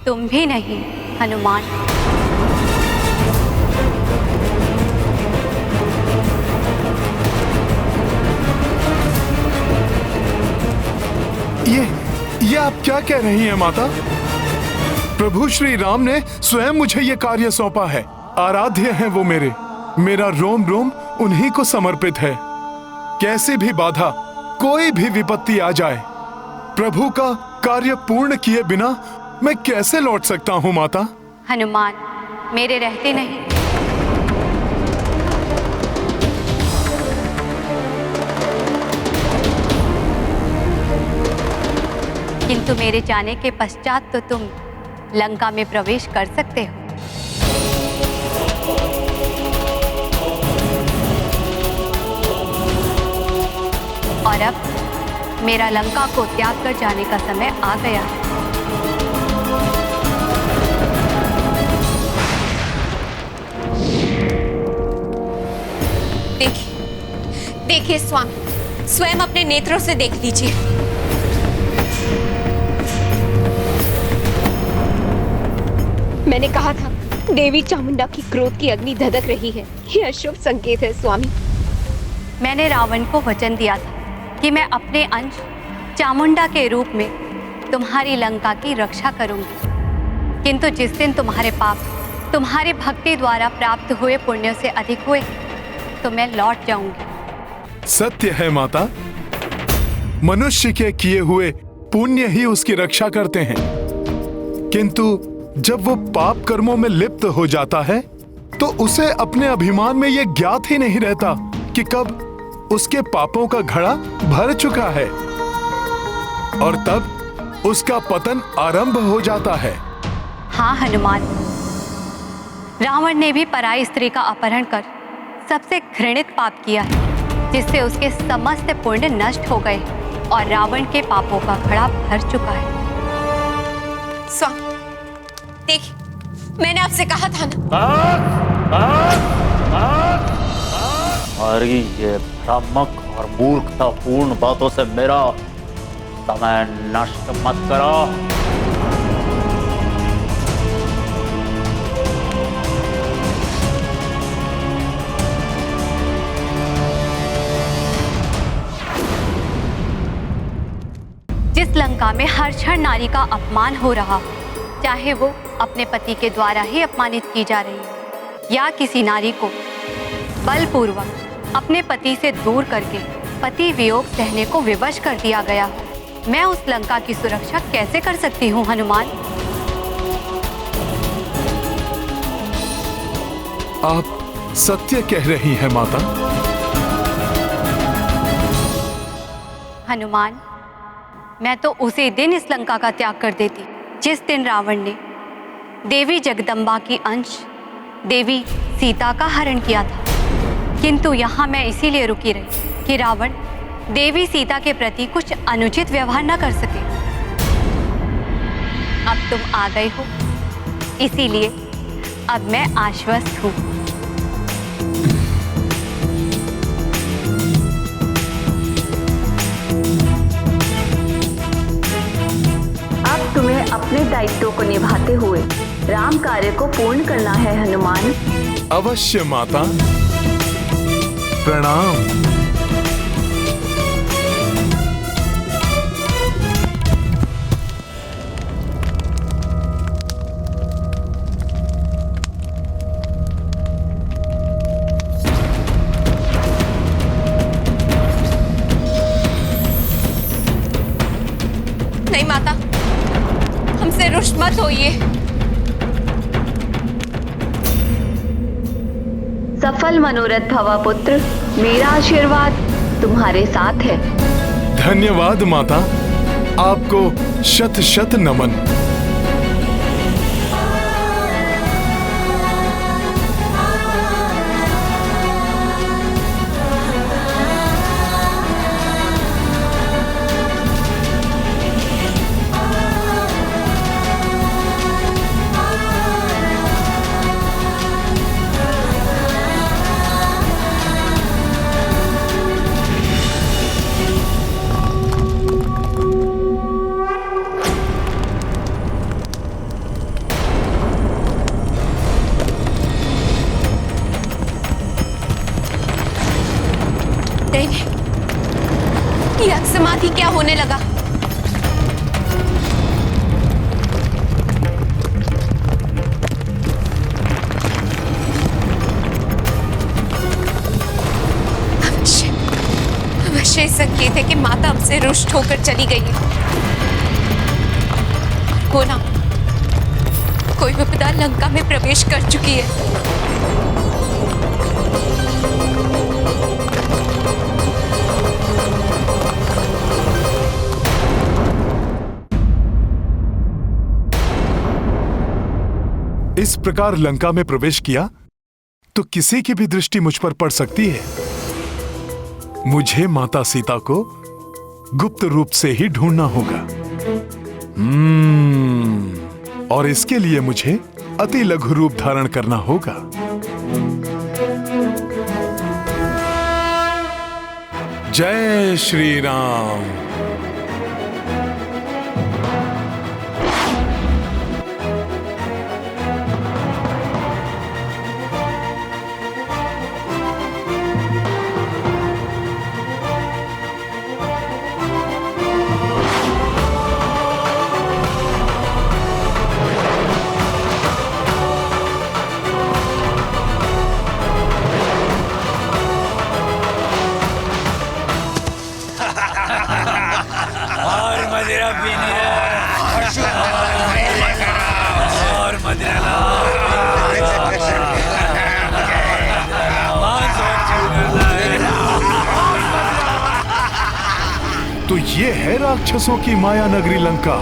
S10: तुम भी नहीं हनुमान।
S3: ये आप क्या कह रही हैं माता? प्रभु श्री राम ने स्वयं मुझे ये कार्य सौंपा है। आराध्य हैं वो मेरा रोम रोम उन्हीं को समर्पित है। कैसी भी बाधा, कोई भी विपत्ति आ जाए, प्रभु का कार्य पूर्ण किए बिना मैं कैसे लौट सकता हूँ माता?
S10: हनुमान, मेरे रहते नहीं। किंतु मेरे जाने के पश्चात तो तुम लंका में प्रवेश कर सकते हो। और अब मेरा लंका को त्याग कर जाने का समय आ गया है।
S8: देखिए स्वामी, स्वयं अपने नेत्रों से देख लीजिए।
S17: मैंने कहा था, देवी चामुंडा की क्रोध की अग्नि धधक रही है। यह अशुभ संकेत है स्वामी।
S10: मैंने रावण को वचन दिया था कि मैं अपने अंश चामुंडा के रूप में तुम्हारी लंका की रक्षा करूंगी। किंतु जिस दिन तुम्हारे पाप तुम्हारी भक्ति द्वारा प्राप्त हुए पुण्यों से अधिक हुए तो मैं लौट जाऊंगी।
S3: सत्य है माता, मनुष्य के किए हुए पुण्य ही उसकी रक्षा करते हैं, किंतु जब वो पाप कर्मों में लिप्त हो जाता है तो उसे अपने अभिमान में यह ज्ञात ही नहीं रहता कि कब उसके पापों का घड़ा भर चुका है और तब उसका पतन आरंभ हो जाता है।
S10: हाँ हनुमान, रावण ने भी पराई स्त्री का अपहरण कर सबसे घृणित पाप किया है, जिससे उसके समस्त पुण्य नष्ट हो गए और रावण के पापों का घड़ा भर चुका है।
S8: स्वामी, देखिए, मैंने आपसे कहा था ना।
S11: हमारी ये भ्रामक और मूर्खतापूर्ण बातों से मेरा समय नष्ट मत करो।
S10: जिस लंका में हर क्षण नारी का अपमान हो रहा हो, चाहे वो अपने पति के द्वारा ही अपमानित की जा रही हो या किसी नारी को बलपूर्वक अपने पति से दूर करके पति वियोग सहने को विवश कर दिया गया हो, मैं उस लंका की सुरक्षा कैसे कर सकती हूँ हनुमान?
S3: आप सत्य कह रही हैं माता।
S10: हनुमान, मैं तो उसी दिन इस लंका का त्याग कर देती जिस दिन रावण ने देवी जगदम्बा की अंश देवी सीता का हरण किया था, किंतु यहाँ मैं इसीलिए रुकी रही कि रावण देवी सीता के प्रति कुछ अनुचित व्यवहार न कर सके। अब तुम आ गए हो, इसीलिए अब मैं आश्वस्त हूँ।
S18: अब तुम्हें अपने दायित्वों को निभाते हुए राम कार्य को पूर्ण करना है हनुमान।
S3: अवश्य माता, प्रणाम।
S8: नहीं माता, हमसे रुष्ट मत होइए।
S18: सफल मनोरथ भवा पुत्र, मेरा आशीर्वाद तुम्हारे साथ है।
S3: धन्यवाद माता, आपको शत शत नमन।
S8: ये अक्षमाधि क्या होने लगा? अवश्य संकेत है कि माता हमसे रुष्ट होकर चली गई है। हो ना, कोई विपदा लंका में प्रवेश कर चुकी है।
S3: इस प्रकार लंका में प्रवेश किया तो किसी की भी दृष्टि मुझ पर पड़ सकती है। मुझे माता सीता को गुप्त रूप से ही ढूंढना होगा। और इसके लिए मुझे अति लघु रूप धारण करना होगा। जय श्री राम। ये है राक्षसों की माया नगरी लंका।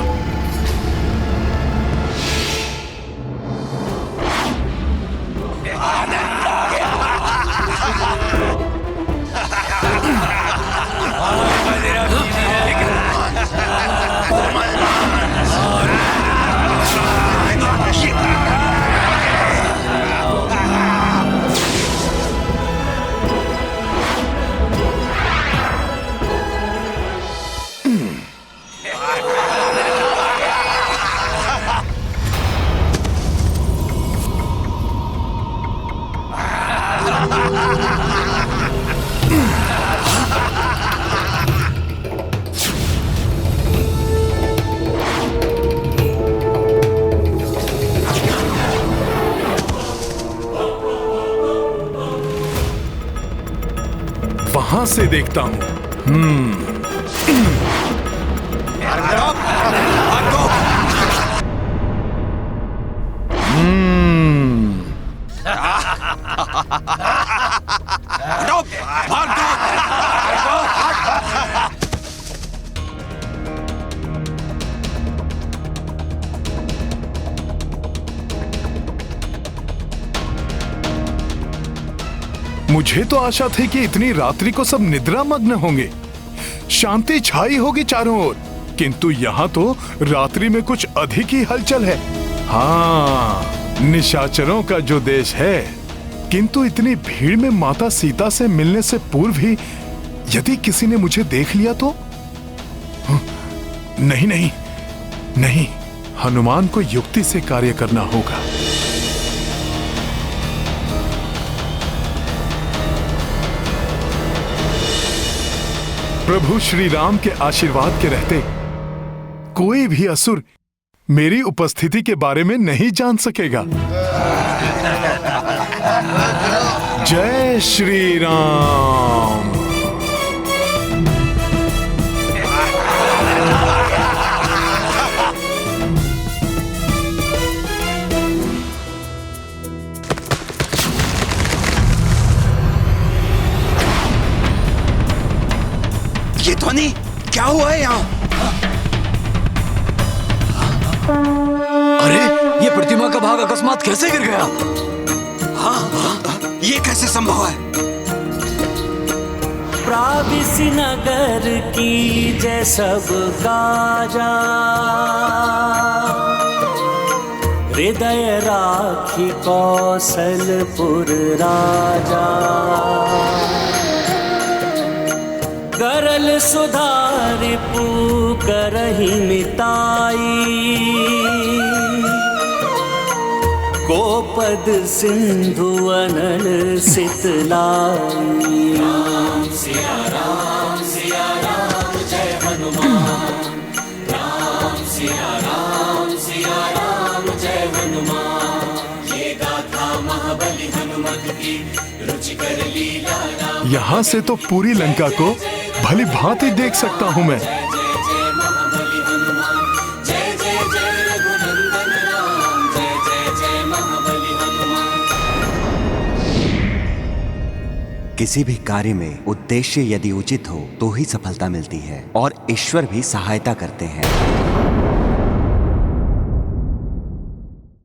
S3: वहां से देखता हूं। मुझे तो आशा थी कि इतनी रात्रि को सब निद्रा मग्न होंगे, शांति छाई होगी चारों ओर, किंतु यहाँ तो रात्रि में कुछ अधिक ही हलचल है। हाँ, निशाचरों का जो देश है, किंतु इतनी भीड़ में माता सीता से मिलने से पूर्व ही यदि किसी ने मुझे देख लिया तो? नहीं नहीं नहीं, हनुमान को युक्ति से कार्य करना होगा। प्रभु श्री राम के आशीर्वाद के रहते कोई भी असुर मेरी उपस्थिति के बारे में नहीं जान सकेगा। जय श्री राम।
S19: ये ध्वनि क्या हुआ है यहाँ?
S2: अरे, ये प्रतिमा का भाग अकस्मात कैसे गिर गया?
S19: हाँ, ये कैसे संभव है?
S20: प्राविसी नगर की जय सब काजा, हृदय राखी कौशलपुर राजा। करल सुधारि करहि मिताई, गोपद सिंधु अनल सितलाई। राम सिया राम जय हनुमान। राम सिया राम जय हनुमान। ये गाथा महाबली हनुमत की रुचिकर लीला राम।
S3: यहाँ से तो पूरी लंका को भली भांति देख सकता हूं मैं।
S13: किसी भी कार्य में उद्देश्य यदि उचित हो तो ही सफलता मिलती है और ईश्वर भी सहायता करते हैं।